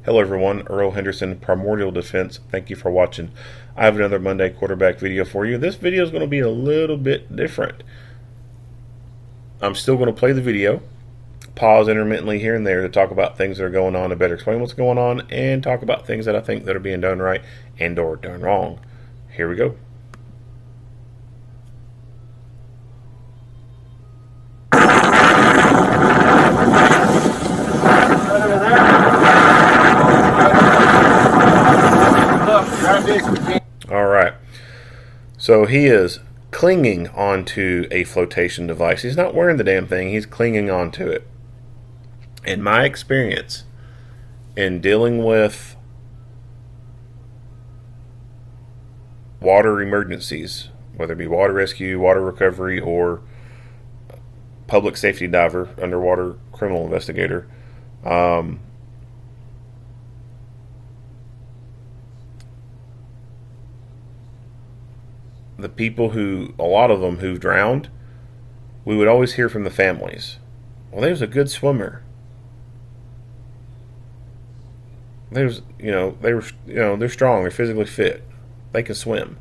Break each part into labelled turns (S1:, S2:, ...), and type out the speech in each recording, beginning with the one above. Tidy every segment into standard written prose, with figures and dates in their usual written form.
S1: Hello everyone, Earl Henderson, Primordial Defense. Thank you for watching. I have another Monday quarterback video for you. This video is going to be a little bit different. I'm still going to play the video, pause intermittently here and there to talk about things that are going on and better explain what's going on, and talk about things that I think that are being done right and or done wrong. Here we go. Alright, so he is clinging onto a flotation device. He's not wearing the damn thing, he's clinging onto it. In my experience, in dealing with water emergencies, whether it be water rescue, water recovery, or public safety diver, underwater criminal investigator, the people who, a lot of them who've drowned, we would always hear from the families, well, there's a good swimmer. There's, they're strong, they're physically fit, they can swim.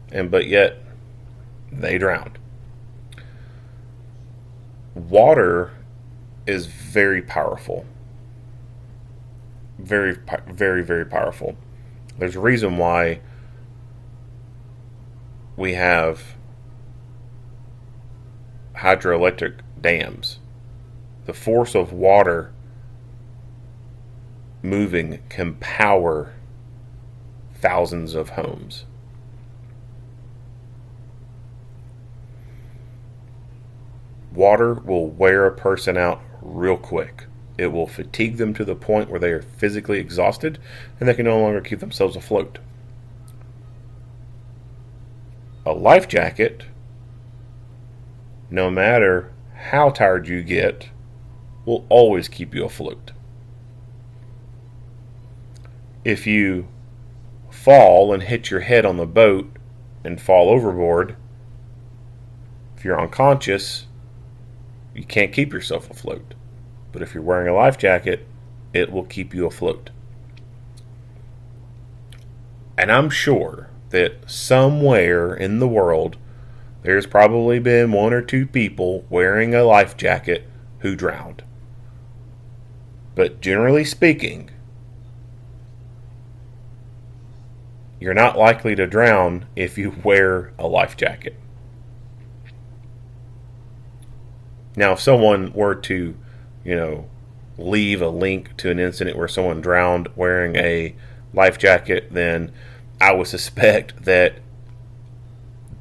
S1: But yet, they drowned. Water is very powerful. Very, very, very powerful. There's a reason why we have hydroelectric dams. The force of water moving can power thousands of homes. Water will wear a person out real quick. It will fatigue them to the point where they are physically exhausted and they can no longer keep themselves afloat. A life jacket, no matter how tired you get, will always keep you afloat. If you fall and hit your head on the boat and fall overboard, if you're unconscious, you can't keep yourself afloat. But if you're wearing a life jacket, it will keep you afloat. And I'm sure that somewhere in the world there's probably been one or two people wearing a life jacket who drowned. But generally speaking, you're not likely to drown if you wear a life jacket. Now, if someone were to, leave a link to an incident where someone drowned wearing a life jacket, then I would suspect that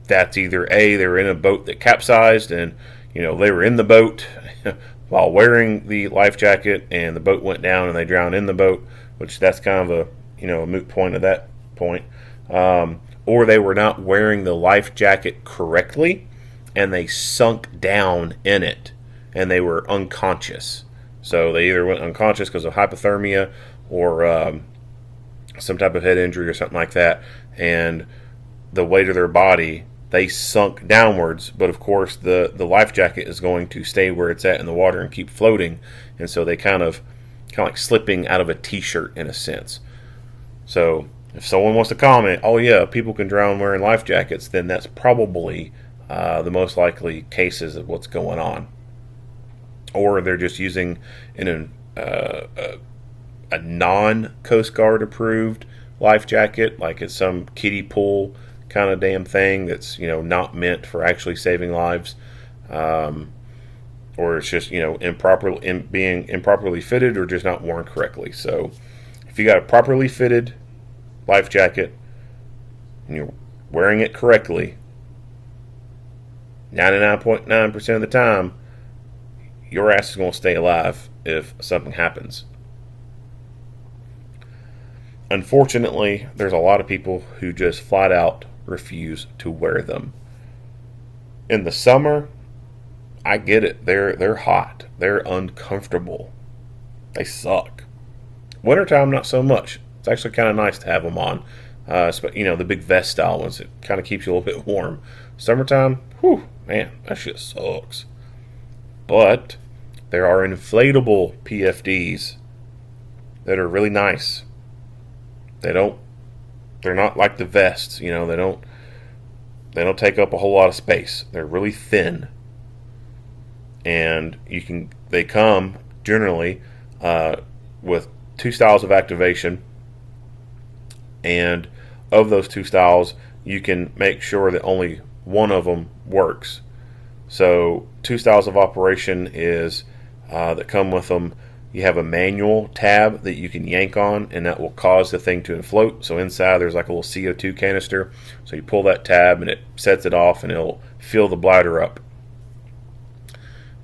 S1: that's either A, they were in a boat that capsized and, they were in the boat while wearing the life jacket and the boat went down and they drowned in the boat, which that's kind of a moot point at that point. Or they were not wearing the life jacket correctly and they sunk down in it and they were unconscious. So they either went unconscious because of hypothermia or some type of head injury or something like that, and the weight of their body, they sunk downwards, but of course the life jacket is going to stay where it's at in the water and keep floating, and so they kind of like slipping out of a t-shirt in a sense. So if someone wants to comment, oh yeah, people can drown wearing life jackets, then that's probably the most likely cases of what's going on. Or they're just using a non-Coast Guard approved life jacket, like it's some kiddie pool kind of damn thing that's not meant for actually saving lives, or it's just being improperly fitted or just not worn correctly. So if you got a properly fitted life jacket and you're wearing it correctly, 99.9% of the time your ass is going to stay alive if something happens. Unfortunately, there's a lot of people who just flat out refuse to wear them. In the summer, I get it. They're hot. They're uncomfortable. They suck. Wintertime, not so much. It's actually kind of nice to have them on. The big vest style ones. It kind of keeps you a little bit warm. Summertime, whew, man, that shit sucks. But there are inflatable PFDs that are really nice. They're not like the vests, you know, they don't take up a whole lot of space. They're really thin. And they come generally with two styles of activation, and of those two styles you can make sure that only one of them works. So two styles of operation is that come with them. You have a manual tab that you can yank on, and that will cause the thing to inflate. So inside there's like a little CO2 canister, so you pull that tab and it sets it off, and it'll fill the bladder up.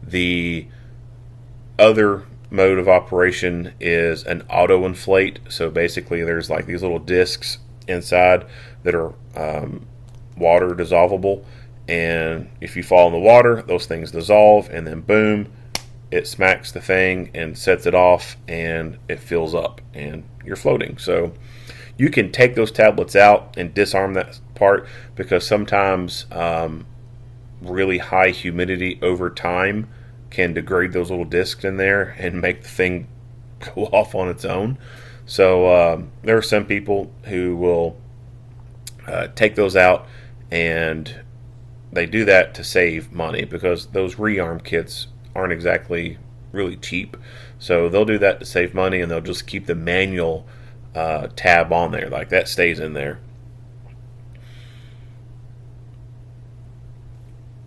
S1: The other mode of operation is an auto inflate. So basically there's like these little discs inside that are water dissolvable, and if you fall in the water, those things dissolve, and then boom, it smacks the thing and sets it off, and it fills up and you're floating. So you can take those tablets out and disarm that part, because sometimes really high humidity over time can degrade those little discs in there and make the thing go off on its own. So there are some people who will take those out, and they do that to save money, because those rearm kits aren't exactly really cheap. So they'll do that to save money, and they'll just keep the manual tab on there. Like that stays in there.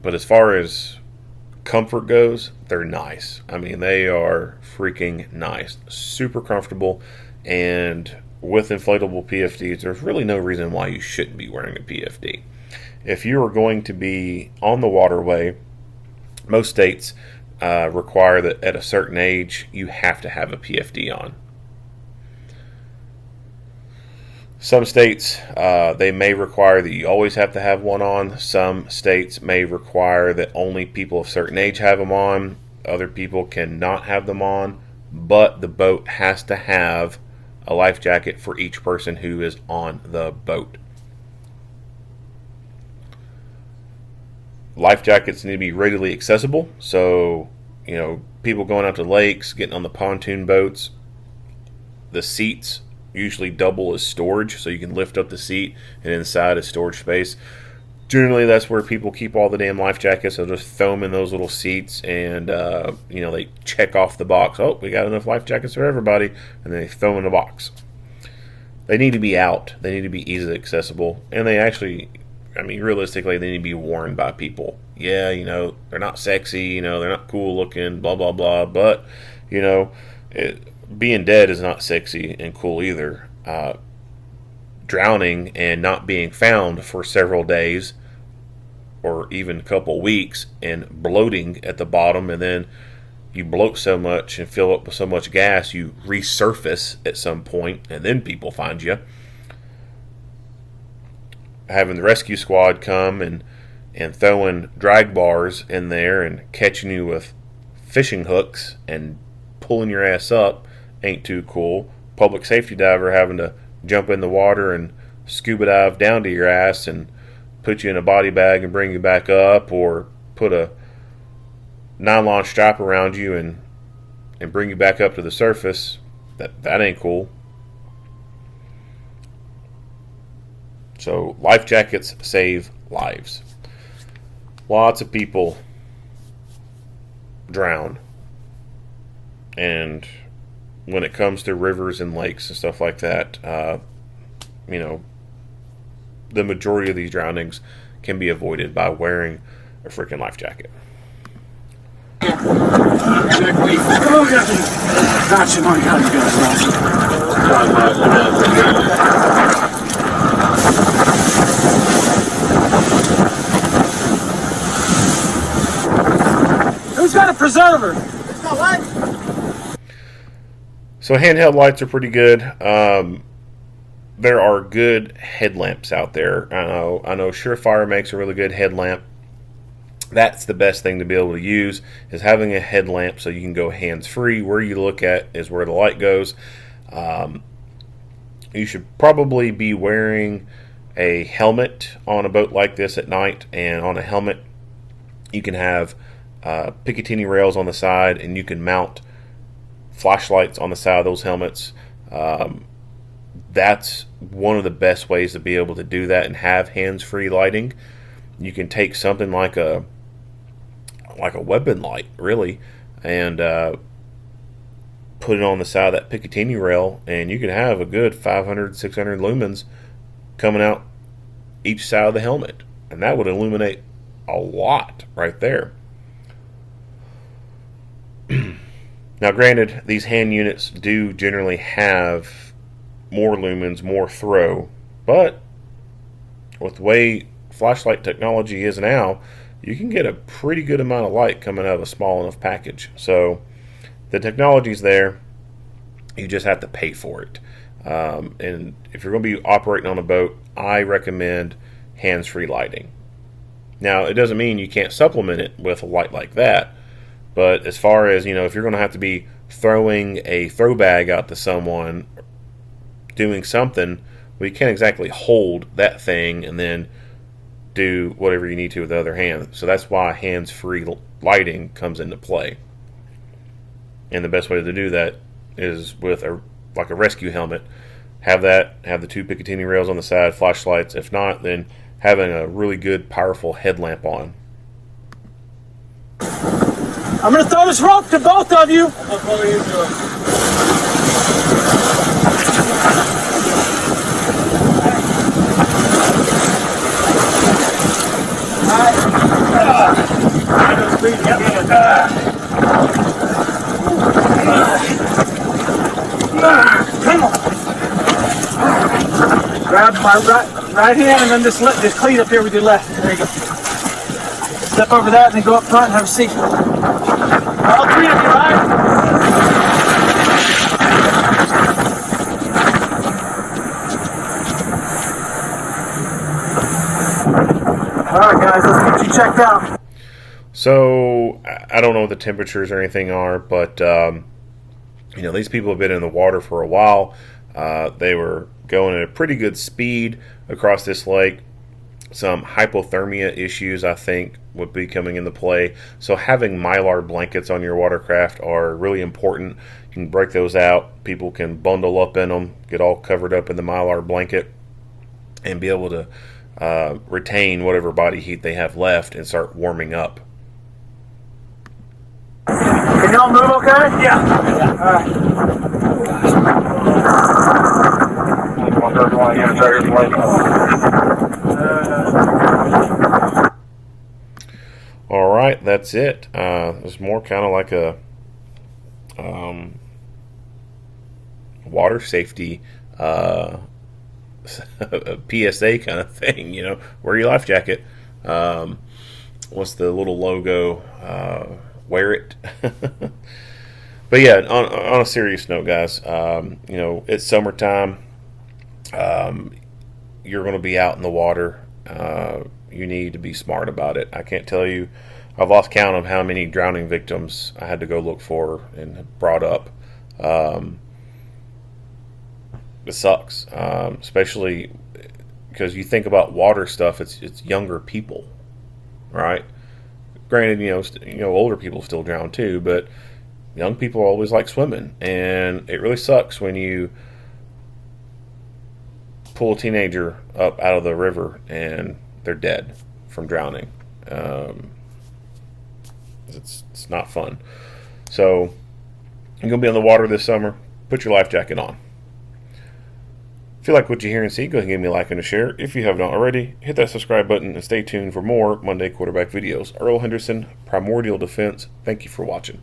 S1: But as far as comfort goes, they're nice. I mean, they are freaking nice. Super comfortable. And with inflatable PFDs, there's really no reason why you shouldn't be wearing a PFD. If you are going to be on the waterway, most states require that at a certain age you have to have a PFD on. Some states, they may require that you always have to have one on. Some states may require that only people of a certain age have them on. Other people cannot have them on, but the boat has to have a life jacket for each person who is on the boat. Life jackets need to be readily accessible. So, you know, people going out to lakes, getting on the pontoon boats, the seats usually double as storage, so you can lift up the seat, and inside is storage space. Generally, that's where people keep all the damn life jackets. They'll just throw them in those little seats, and you know, they check off the box. Oh, we got enough life jackets for everybody, and then they throw them in the box. They need to be out. They need to be easily accessible, and they actually, I mean, realistically, they need to be worn by people. Yeah, you know, they're not sexy, you know, they're not cool looking, blah, blah, blah, but, you know, being dead is not sexy and cool either. Drowning and not being found for several days or even a couple weeks and bloating at the bottom, and then you bloat so much and fill up with so much gas you resurface at some point, and then people find you. Having the rescue squad come and throwing drag bars in there and catching you with fishing hooks and pulling your ass up ain't too cool. Public safety diver having to jump in the water and scuba dive down to your ass and put you in a body bag and bring you back up, or put a nylon strap around you and bring you back up to the surface. That ain't cool. So life jackets save lives. Lots of people drown, and when it comes to rivers and lakes and stuff like that, you know, the majority of these drownings can be avoided by wearing a freaking life jacket.
S2: Who's got a preserver? What?
S1: So handheld lights are pretty good. There are good headlamps out there. I know Surefire makes a really good headlamp. That's the best thing to be able to use, is having a headlamp so you can go hands-free. Where you look at is where the light goes. You should probably be wearing a helmet on a boat like this at night, and on a helmet you can have Picatinny rails on the side, and you can mount flashlights on the side of those helmets That's one of the best ways to be able to do that and have hands-free lighting. You can take something like a weapon light, really, and put it on the side of that Picatinny rail, and you can have a good 500, 600 lumens coming out each side of the helmet, and that would illuminate a lot right there. Now, granted, these hand units do generally have more lumens, more throw, but with the way flashlight technology is now, you can get a pretty good amount of light coming out of a small enough package. So the technology's there, you just have to pay for it. And if you're going to be operating on a boat, I recommend hands-free lighting. Now, it doesn't mean you can't supplement it with a light like that, but as far as, if you're going to have to be throwing a throw bag out to someone, doing something, well, you can't exactly hold that thing and then do whatever you need to with the other hand. So that's why hands-free lighting comes into play. And the best way to do that is with a rescue helmet. Have the two Picatinny rails on the side, flashlights. If not, then having a really good, powerful headlamp on.
S2: I'm gonna throw this rope to both of you. I'll follow you to it. Come on. Grab my right hand and then just cleat up here with your left. There you go. Step over that and then go up front and have a seat. All three of you, right? All right, guys, let's get you checked out.
S1: So, I don't know what the temperatures or anything are, but, these people have been in the water for a while. They were going at a pretty good speed across this lake. Some hypothermia issues, I think, would be coming into play. So having Mylar blankets on your watercraft are really important. You can break those out. People can bundle up in them, get all covered up in the Mylar blanket, and be able to retain whatever body heat they have left and start warming up.
S2: Can y'all move okay? Yeah. All right.
S1: All right, that's it. It's more kind of like a water safety PSA kind of thing. Wear your life jacket. What's the little logo? Wear it. But yeah, on a serious note, guys, it's summertime. You're going to be out in the water. You need to be smart about it. I can't tell you. I've lost count of how many drowning victims I had to go look for and brought up. It sucks, especially because you think about water stuff. It's younger people, right? Granted, older people still drown too, but young people always like swimming, and it really sucks when you pull a teenager up out of the river and they're dead from drowning. It's not fun. So you're going to be on the water this summer, put your life jacket on. If you like what you hear and see, go ahead and give me a like and a share. If you haven't already, hit that subscribe button and stay tuned for more Monday quarterback videos. Earl Henderson, Primordial Defense. Thank you for watching.